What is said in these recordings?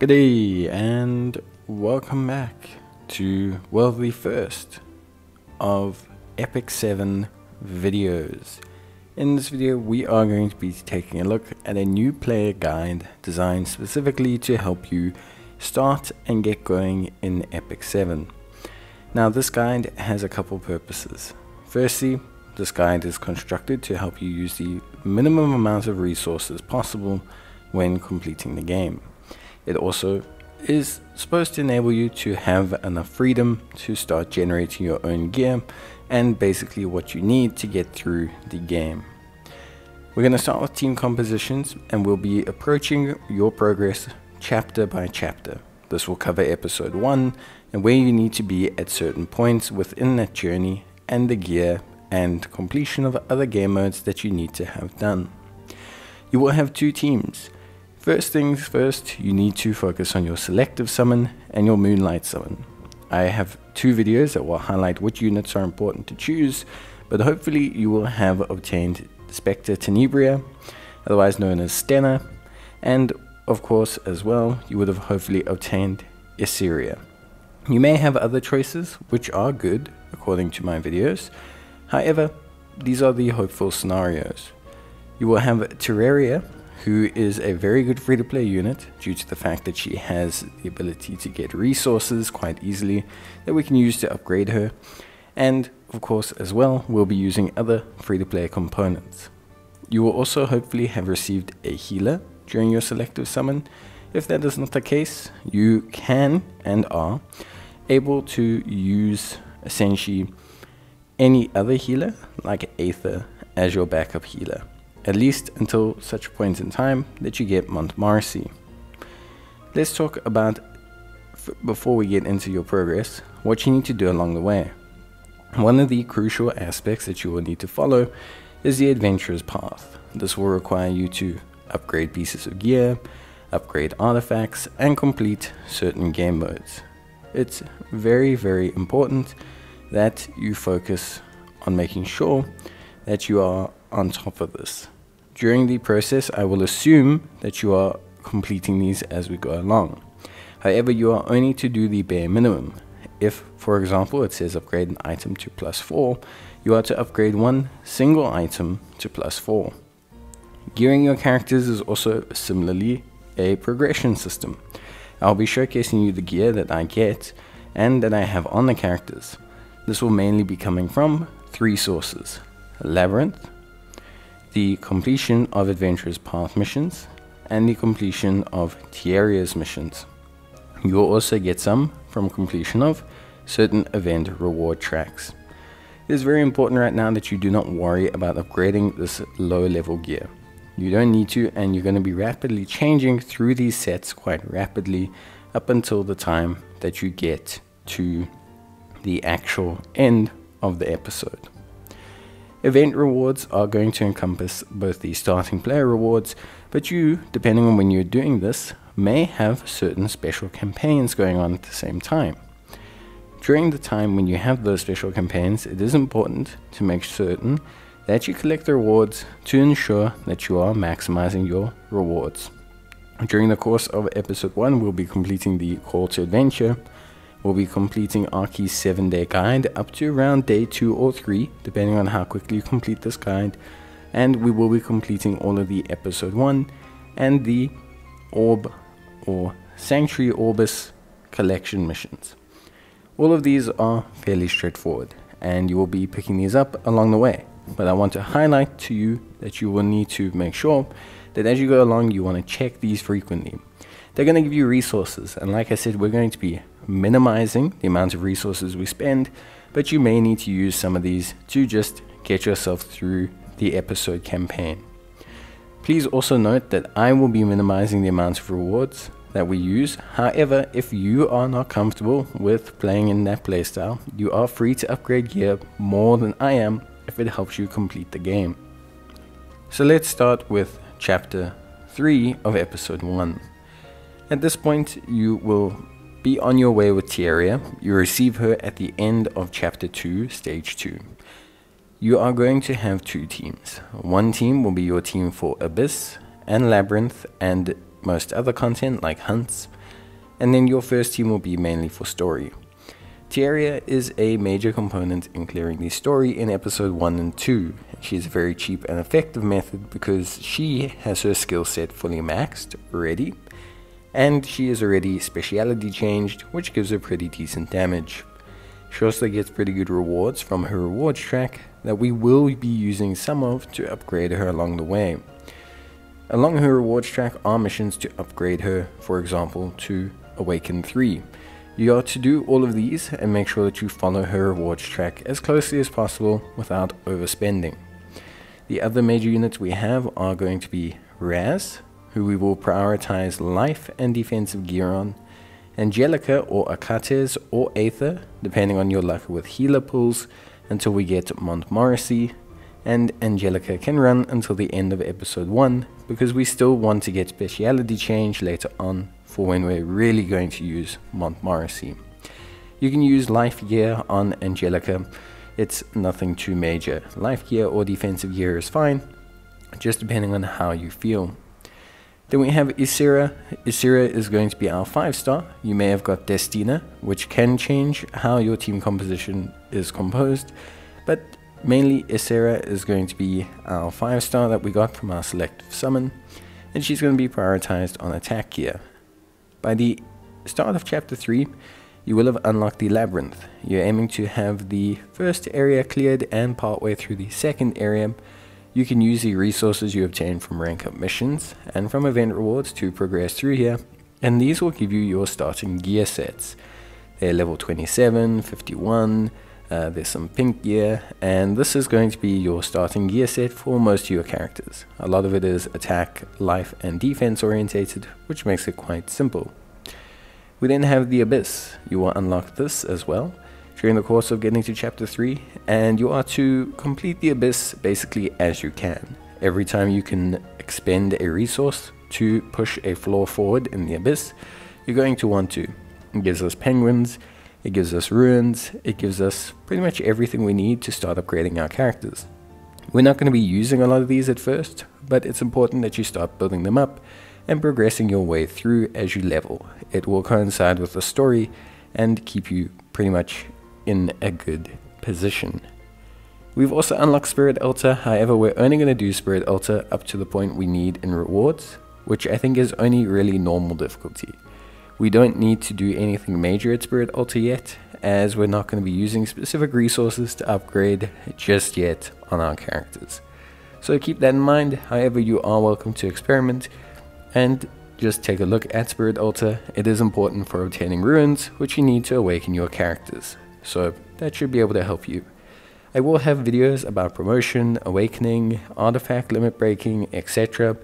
G'day and welcome back to the first of Epic 7 videos. In this video we are going to be taking a look at a new player guide designed specifically to help you start and get going in Epic 7. Now this guide has a couple purposes. Firstly, this guide is constructed to help you use the minimum amount of resources possible when completing the game. It also is supposed to enable you to have enough freedom to start generating your own gear and basically what you need to get through the game. We're going to start with team compositions and we'll be approaching your progress chapter by chapter. This will cover episode 1 and where you need to be at certain points within that journey and the gear and completion of other game modes that you need to have done. You will have two teams. First things first, you need to focus on your Selective Summon and your Moonlight Summon. I have two videos that will highlight which units are important to choose, but hopefully you will have obtained Spectre Tenebria, otherwise known as Stenna, and of course as well you would have hopefully obtained Isseria. You may have other choices which are good according to my videos, however these are the hopeful scenarios. You will have Terraria, who is a very good free-to-play unit due to the fact that she has the ability to get resources quite easily that we can use to upgrade her, and of course as well we'll be using other free-to-play components. You will also hopefully have received a healer during your Selective Summon. If that is not the case, you can and are able to use essentially any other healer like Aether as your backup healer, at least until such point in time that you get Montmarcy. Let's talk about, before we get into your progress, what you need to do along the way. One of the crucial aspects that you will need to follow is the adventurer's path. This will require you to upgrade pieces of gear, upgrade artifacts, and complete certain game modes. It's very, very important that you focus on making sure that you are on top of this. During the process, I will assume that you are completing these as we go along. However, you are only to do the bare minimum. If, for example, it says upgrade an item to +4, you are to upgrade one single item to +4. Gearing your characters is also similarly a progression system. I'll be showcasing you the gear that I get and that I have on the characters. This will mainly be coming from three sources: Labyrinth, the completion of Adventurer's Path missions, and the completion of Tierria's missions. You will also get some from completion of certain event reward tracks. It is very important right now that you do not worry about upgrading this low level gear. You don't need to, and you're going to be rapidly changing through these sets quite rapidly up until the time that you get to the actual end of the episode. Event rewards are going to encompass both the starting player rewards, but you, depending on when you're doing this, may have certain special campaigns going on at the same time. During the time when you have those special campaigns, it is important to make certain that you collect the rewards to ensure that you are maximizing your rewards. During the course of episode 1, we'll be completing the Call to Adventure. We'll be completing Arky's 7-day guide up to around day 2 or 3, depending on how quickly you complete this guide. And we will be completing all of the episode 1 and the Orb or Sanctuary Orbis collection missions. All of these are fairly straightforward and you will be picking these up along the way. But I want to highlight to you that you will need to make sure that as you go along you want to check these frequently. They're going to give you resources, and like I said, we're going to be minimizing the amount of resources we spend, but you may need to use some of these to just get yourself through the episode campaign. Please also note that I will be minimizing the amount of rewards that we use. However, if you are not comfortable with playing in that playstyle, you are free to upgrade gear more than I am if it helps you complete the game. So let's start with chapter 3 of episode 1. At this point, you will be on your way with Tierria. You receive her at the end of chapter 2, stage 2. You are going to have two teams. One team will be your team for Abyss and Labyrinth and most other content like hunts, and then your first team will be mainly for story. Tierra is a major component in clearing the story in episode 1 and 2. She is a very cheap and effective method because she has her skill set fully maxed already, and she is already speciality changed, which gives her pretty decent damage. She also gets pretty good rewards from her rewards track that we will be using some of to upgrade her along the way. Along her rewards track are missions to upgrade her, for example, to Awaken 3. You are to do all of these and make sure that you follow her rewards track as closely as possible without overspending. The other major units we have are going to be Raz, who we will prioritize life and defensive gear on, Angelica or Akates or Aether, depending on your luck with healer pulls, until we get Montmorency, and Angelica can run until the end of episode 1 because we still want to get speciality change later on for when we're really going to use Montmorency. You can use life gear on Angelica, it's nothing too major. Life gear or defensive gear is fine, just depending on how you feel. Then we have Ysera. Ysera is going to be our 5-star. You may have got Destina, which can change how your team composition is composed, but mainly Ysera is going to be our 5-star that we got from our Selective Summon, and she's going to be prioritized on attack gear. By the start of chapter 3, you will have unlocked the Labyrinth. You're aiming to have the first area cleared and partway through the second area. You can use the resources you obtain from rank up missions and from event rewards to progress through here, and these will give you your starting gear sets. They're level 27, 51, there's some pink gear, and this is going to be your starting gear set for most of your characters. A lot of it is attack, life and defense orientated, which makes it quite simple. We then have the Abyss. You will unlock this as well during the course of getting to chapter 3, and you are to complete the Abyss basically as you can. Every time you can expend a resource to push a floor forward in the Abyss, you're going to want to. It gives us penguins, it gives us ruins, it gives us pretty much everything we need to start upgrading our characters. We're not going to be using a lot of these at first, but it's important that you start building them up and progressing your way through as you level. It will coincide with the story and keep you pretty much in a good position. We've also unlocked Spirit Altar, however we're only going to do Spirit Altar up to the point we need in rewards, which I think is only really normal difficulty. We don't need to do anything major at Spirit Altar yet, as we're not going to be using specific resources to upgrade just yet on our characters. So keep that in mind. However, you are welcome to experiment and just take a look at Spirit Altar. It is important for obtaining ruins, which you need to awaken your characters. So that should be able to help you. I will have videos about promotion, awakening, artifact limit breaking, etc.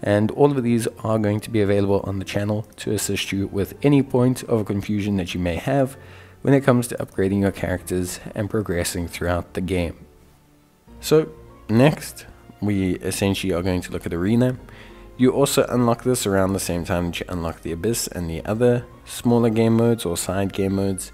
And all of these are going to be available on the channel to assist you with any point of confusion that you may have when it comes to upgrading your characters and progressing throughout the game. So next, we essentially are going to look at Arena. You also unlock this around the same time that you unlock the Abyss and the other smaller game modes or side game modes.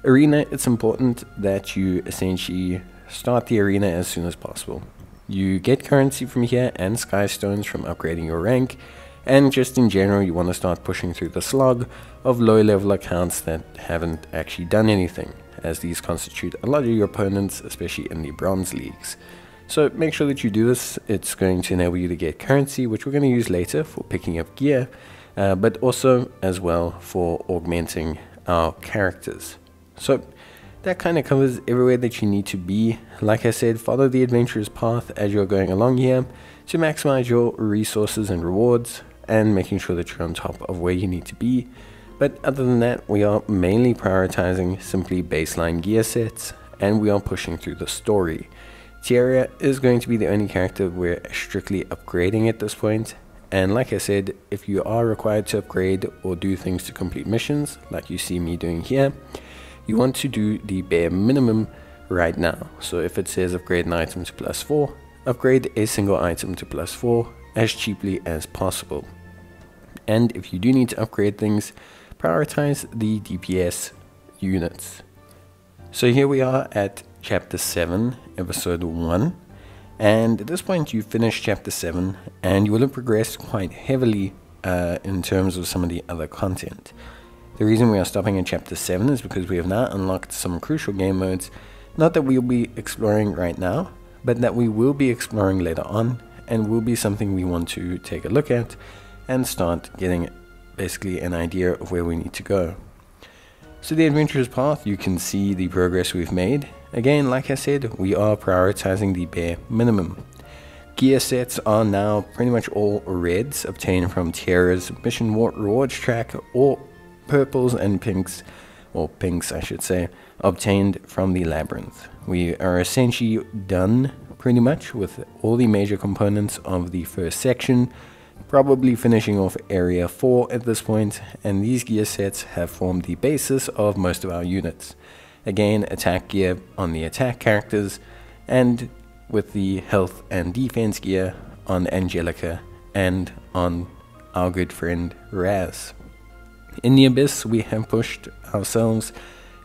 Arena, it's important that you essentially start the arena as soon as possible. You get currency from here and sky stones from upgrading your rank, and just in general you want to start pushing through the slog of low level accounts that haven't actually done anything, as these constitute a lot of your opponents, especially in the bronze leagues. So make sure that you do this. It's going to enable you to get currency, which we're going to use later for picking up gear, but also as well for augmenting our characters. So that kind of covers everywhere that you need to be. Like I said, follow the adventurous path as you're going along here to maximize your resources and rewards and making sure that you're on top of where you need to be. But other than that, we are mainly prioritizing simply baseline gear sets, and we are pushing through the story. Tierra is going to be the only character we're strictly upgrading at this point. And like I said, if you are required to upgrade or do things to complete missions, like you see me doing here, you want to do the bare minimum right now. So if it says upgrade an item to +4, upgrade a single item to +4 as cheaply as possible. And if you do need to upgrade things, prioritize the DPS units. So here we are at chapter 7, episode 1. And at this point you finish chapter 7 and you will have progressed quite heavily in terms of some of the other content. The reason we are stopping in Chapter 7 is because we have now unlocked some crucial game modes, not that we'll be exploring right now, but that we will be exploring later on, and will be something we want to take a look at and start getting basically an idea of where we need to go. So the adventurer's path, you can see the progress we've made. Again, like I said, we are prioritizing the bare minimum. Gear sets are now pretty much all reds, obtained from Tierra's mission rewards track, or purples and pinks, or pinks I should say, obtained from the labyrinth. We are essentially done pretty much with all the major components of the first section, probably finishing off area 4 at this point, and these gear sets have formed the basis of most of our units. Again, attack gear on the attack characters, and with the health and defense gear on Angelica and on our good friend Raz. In the Abyss, we have pushed ourselves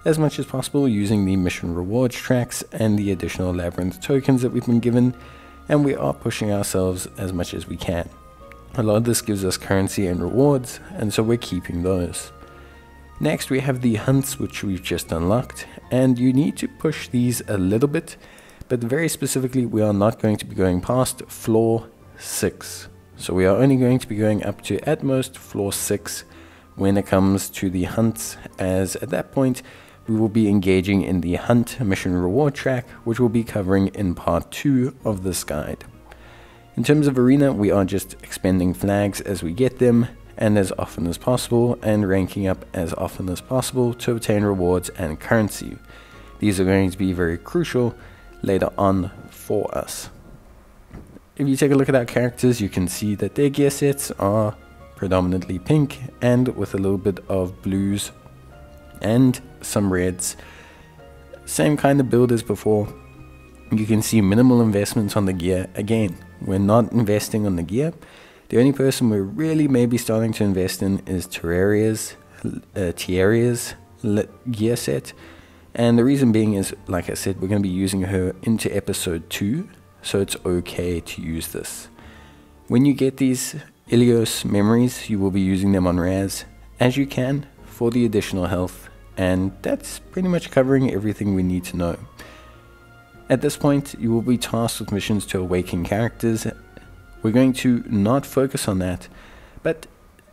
as much as possible using the mission rewards tracks and the additional labyrinth tokens that we've been given, and we are pushing ourselves as much as we can. A lot of this gives us currency and rewards, and so we're keeping those. Next we have the hunts, which we've just unlocked, and you need to push these a little bit, but very specifically we are not going to be going past floor 6. So we are only going to be going up to at most floor 6 when it comes to the hunts, as at that point we will be engaging in the hunt mission reward track, which we'll be covering in part 2 of this guide. In terms of arena, we are just expending flags as we get them, and as often as possible, and ranking up as often as possible to obtain rewards and currency. These are going to be very crucial later on for us. If you take a look at our characters, you can see that their gear sets are predominantly pink, and with a little bit of blues and some reds. Same kind of build as before. You can see minimal investments on the gear. Again, we're not investing on the gear. The only person we're really maybe starting to invest in is Tierra's gear set. And the reason being is, like I said, we're going to be using her into episode 2, so it's okay to use this. When you get these Ilios memories, you will be using them on Raz as you can for the additional health, and that's pretty much covering everything we need to know. At this point, you will be tasked with missions to awaken characters. We're going to not focus on that, but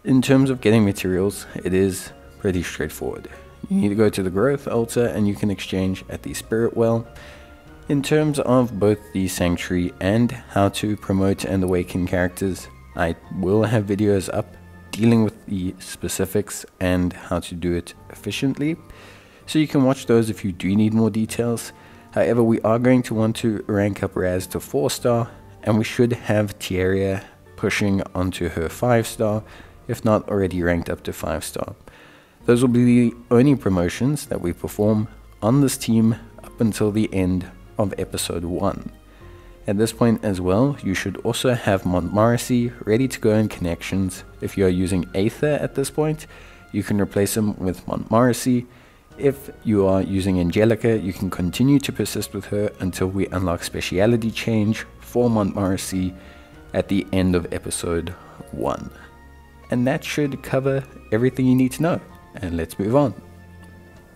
in terms of getting materials, it is pretty straightforward. You need to go to the growth altar and you can exchange at the spirit well. In terms of both the sanctuary and how to promote and awaken characters, I will have videos up dealing with the specifics and how to do it efficiently, so you can watch those if you do need more details. However, we are going to want to rank up Raz to 4-star, and we should have Tierra pushing onto her 5-star, if not already ranked up to 5-star. Those will be the only promotions that we perform on this team up until the end of episode 1. At this point as well, you should also have Montmorency ready to go in connections. If you are using Aether at this point, you can replace him with Montmorency. If you are using Angelica, you can continue to persist with her until we unlock speciality change for Montmorency at the end of episode 1. And that should cover everything you need to know. And let's move on.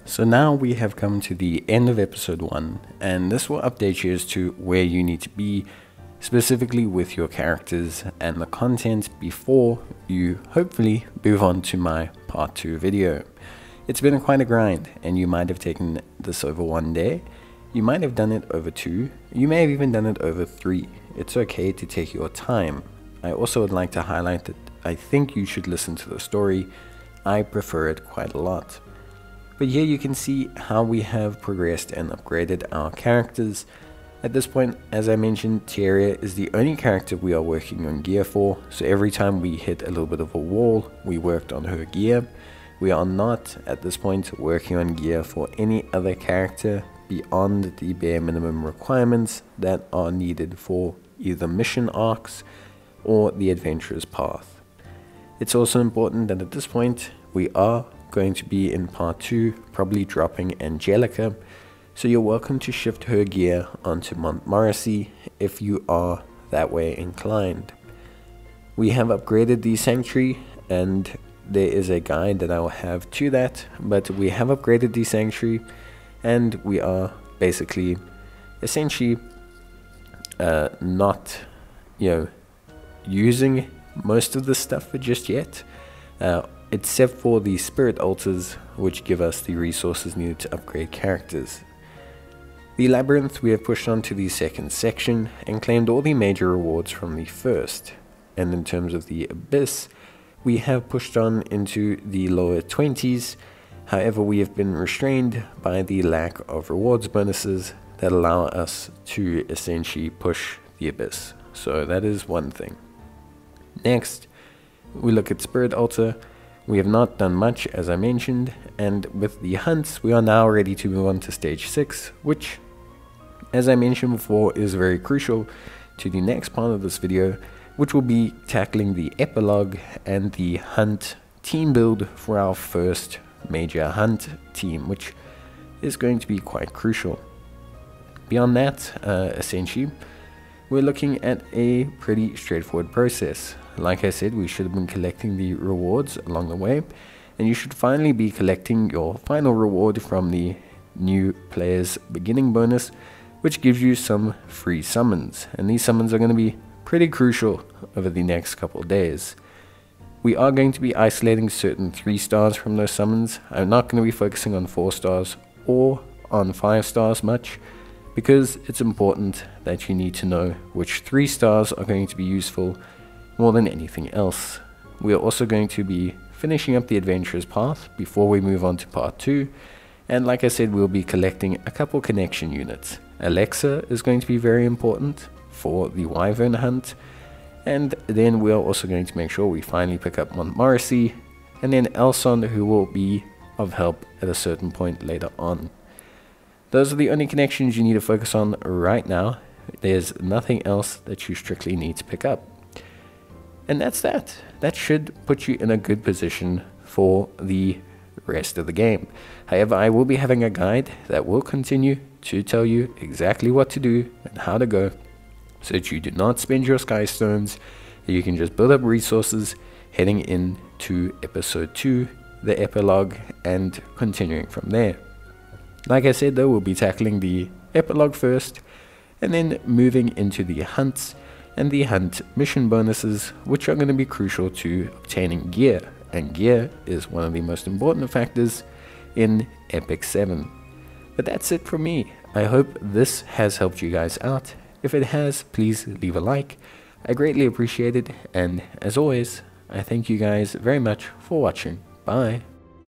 So now we have come to the end of episode 1, and this will update you as to where you need to be specifically with your characters and the content before you hopefully move on to my part 2 video. It's been quite a grind, and you might have taken this over 1 day, you might have done it over 2, you may have even done it over 3. It's okay to take your time. I also would like to highlight that I think you should listen to the story. I prefer it quite a lot. But here you can see how we have progressed and upgraded our characters. At this point, as I mentioned, Tierra is the only character we are working on gear for, so every time we hit a little bit of a wall, we worked on her gear. We are not, at this point, working on gear for any other character beyond the bare minimum requirements that are needed for either mission arcs or the adventurer's path. It's also important that at this point, we are going to be in part 2, probably dropping Angelica, so you're welcome to shift her gear onto Montmorency if you are that way inclined. We have upgraded the Sanctuary, and there is a guide that I will have to that, but we have upgraded the Sanctuary, and we are basically essentially not, using most of the stuff just yet, except for the spirit altars, which give us the resources needed to upgrade characters. The labyrinth we have pushed on to the second section and claimed all the major rewards from the first, and in terms of the abyss, we have pushed on into the lower 20s. However, we have been restrained by the lack of rewards bonuses that allow us to essentially push the abyss. So that is one thing. Next, we look at Spirit Altar. We have not done much, as I mentioned, and with the hunts, we are now ready to move on to stage 6, which, as I mentioned before, is very crucial to the next part of this video, which will be tackling the epilogue and the hunt team build for our first major hunt team, which is going to be quite crucial. Beyond that, essentially, we're looking at a pretty straightforward process. Like I said, we should have been collecting the rewards along the way, and you should finally be collecting your final reward from the new player's beginning bonus, which gives you some free summons, and these summons are going to be pretty crucial over the next couple of days. We are going to be isolating certain 3 stars from those summons. I'm not going to be focusing on 4 stars or on 5 stars much, because it's important that you need to know which 3 stars are going to be useful more than anything else. We are also going to be finishing up the adventurer's path before we move on to part 2, and like I said, we'll be collecting a couple connection units. Alexa is going to be very important for the Wyvern hunt, and then we are also going to make sure we finally pick up Montmorency, and then Elson, who will be of help at a certain point later on. Those are the only connections you need to focus on right now. There's nothing else that you strictly need to pick up. And that's that. That should put you in a good position for the rest of the game. However, I will be having a guide that will continue to tell you exactly what to do and how to go, so that you do not spend your sky stones. You can just build up resources heading into episode 2, the epilogue, and continuing from there. Like I said though, we'll be tackling the epilogue first, and then moving into the hunts and the hunt mission bonuses, which are going to be crucial to obtaining gear, and gear is one of the most important factors in Epic 7. But that's it from me. I hope this has helped you guys out. If it has, please leave a like. I greatly appreciate it, and as always, I thank you guys very much for watching. Bye.